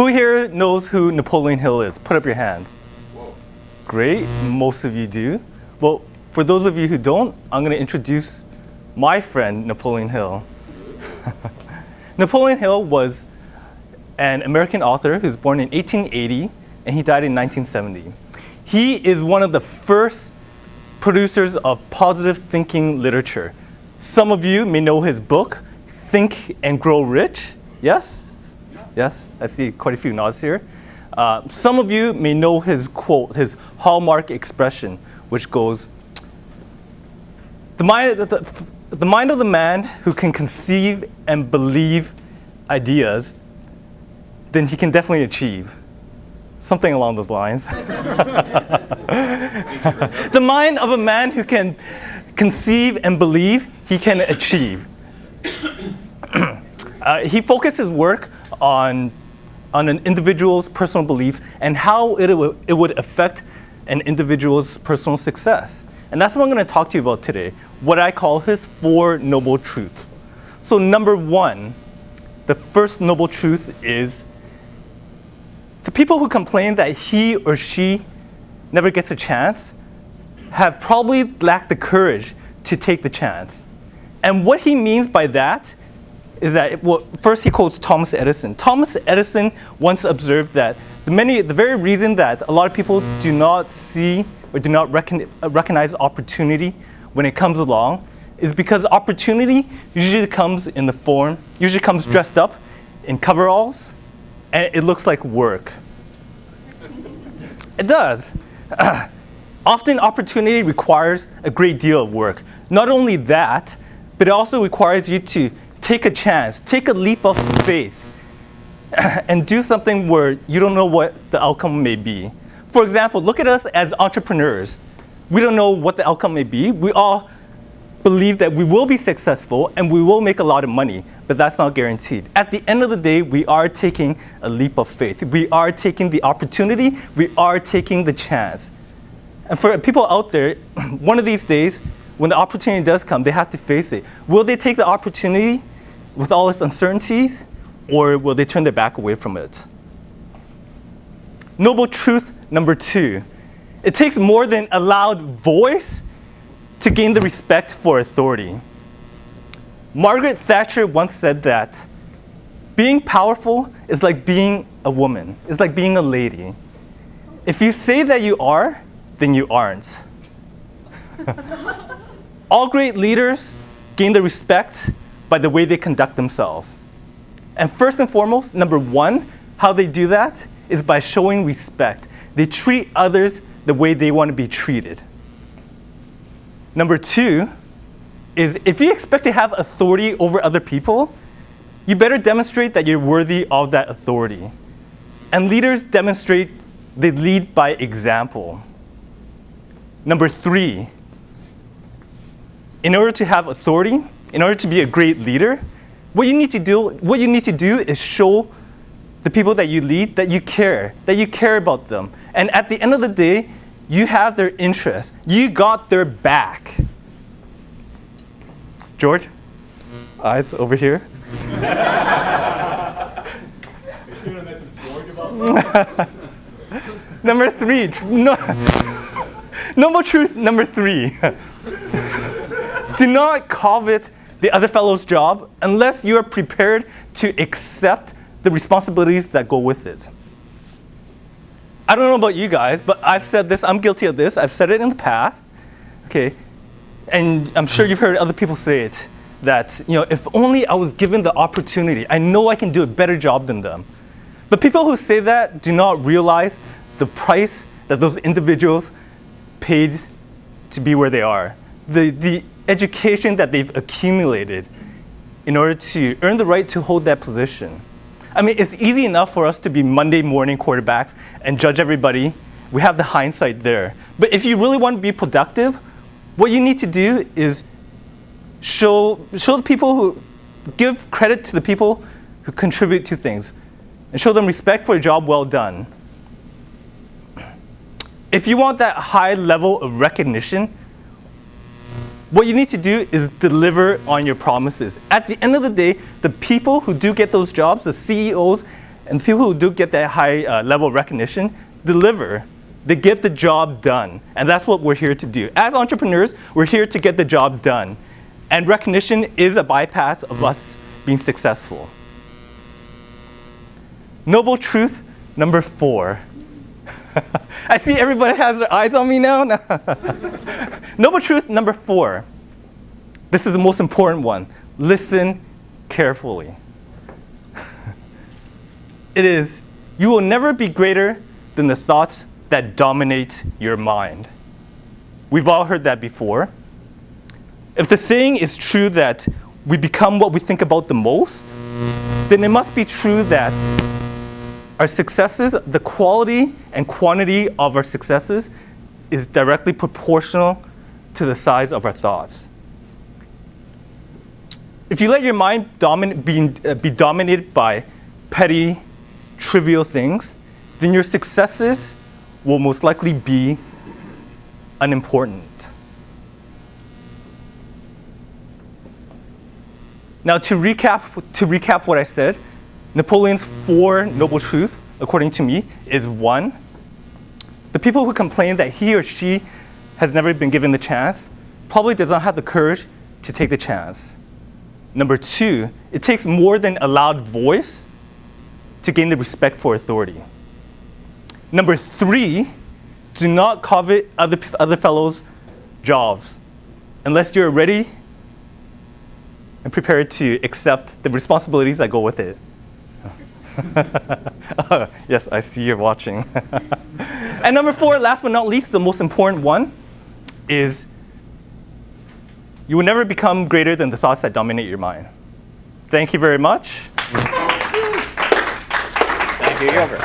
Who here knows who Napoleon Hill is? Put up your hands. Whoa. Great, most of you do. Well, for those of you who don't, I'm going to introduce my friend, Napoleon Hill. Napoleon Hill was an American author who was born in 1880, and he died in 1970. He is one of the first producers of positive thinking literature. Some of you may know his book, Think and Grow Rich. Yes? Yes, I see quite a few nods here. Some of you may know his quote, his hallmark expression, which goes, the mind of the man who can conceive and believe ideas, then he can definitely achieve. Something along those lines. The mind of a man who can conceive and believe, he can achieve. He focused his work on an individual's personal beliefs and how it would affect an individual's personal success. And that's what I'm going to talk to you about today, what I call his 4 noble truths. So number 1, the first noble truth is the people who complain that he or she never gets a chance have probably lacked the courage to take the chance. And what he means by that is that, well, first he quotes Thomas Edison. Thomas Edison once observed that the very reason that a lot of people do not see or do not recognize opportunity when it comes along is because opportunity usually comes dressed up in coveralls, and it looks like work. It does. Often opportunity requires a great deal of work. Not only that, but it also requires you to take a chance, take a leap of faith, and do something where you don't know what the outcome may be. For example, look at us as entrepreneurs. We don't know what the outcome may be. We all believe that we will be successful and we will make a lot of money, but that's not guaranteed. At the end of the day, we are taking a leap of faith. We are taking the opportunity. We are taking the chance. And for people out there, one of these days, when the opportunity does come, they have to face it. Will they take the opportunity with all its uncertainties, or will they turn their back away from it? Noble truth number 2. It takes more than a loud voice to gain the respect for authority. Margaret Thatcher once said that being powerful is like being a woman. It's like being a lady. If you say that you are, then you aren't. All great leaders gain the respect by the way they conduct themselves. And first and foremost, number 1, how they do that is by showing respect. They treat others the way they want to be treated. Number 2 is if you expect to have authority over other people, you better demonstrate that you're worthy of that authority. And leaders demonstrate, they lead by example. Number 3, in order to have authority, in order to be a great leader, what you need to do is show the people that you lead that you care about them. And at the end of the day, you have their interest. You got their back. George, eyes over here. Number 3, noble truth number 3. Do not covet the other fellow's job unless you are prepared to accept the responsibilities that go with it. I don't know about you guys, but I've said this, I'm guilty of this, I've said it in the past, okay? And I'm sure you've heard other people say it, that, if only I was given the opportunity, I know I can do a better job than them. But people who say that do not realize the price that those individuals paid to be where they are. The education that they've accumulated in order to earn the right to hold that position. I mean, it's easy enough for us to be Monday morning quarterbacks and judge everybody. We have the hindsight there. But if you really want to be productive, what you need to do is show the people who give credit to the people who contribute to things and show them respect for a job well done. If you want that high level of recognition, what you need to do is deliver on your promises. At the end of the day, the people who do get those jobs, the CEOs And the people who do get that high level of recognition deliver. They get the job done. And that's what we're here to do. As entrepreneurs, we're here to get the job done. And recognition is a bypass of us being successful. Noble truth number 4. I see everybody has their eyes on me now. Noble truth number 4. This is the most important one. Listen carefully. It is, you will never be greater than the thoughts that dominate your mind. We've all heard that before. If the saying is true that we become what we think about the most, then it must be true that our successes, the quality and quantity of our successes, is directly proportional to the size of our thoughts. If you let your mind be dominated by petty, trivial things, then your successes will most likely be unimportant. Now, to recap what I said, Napoleon's 4 noble truths, according to me, is 1, the people who complain that he or she has never been given the chance probably does not have the courage to take the chance. Number 2, it takes more than a loud voice to gain the respect for authority. Number 3, do not covet other fellows' jobs unless you're ready and prepared to accept the responsibilities that go with it. Yes, I see you're watching. And number 4, last but not least, the most important one is you will never become greater than the thoughts that dominate your mind. Thank you very much. Thank you, Gilbert.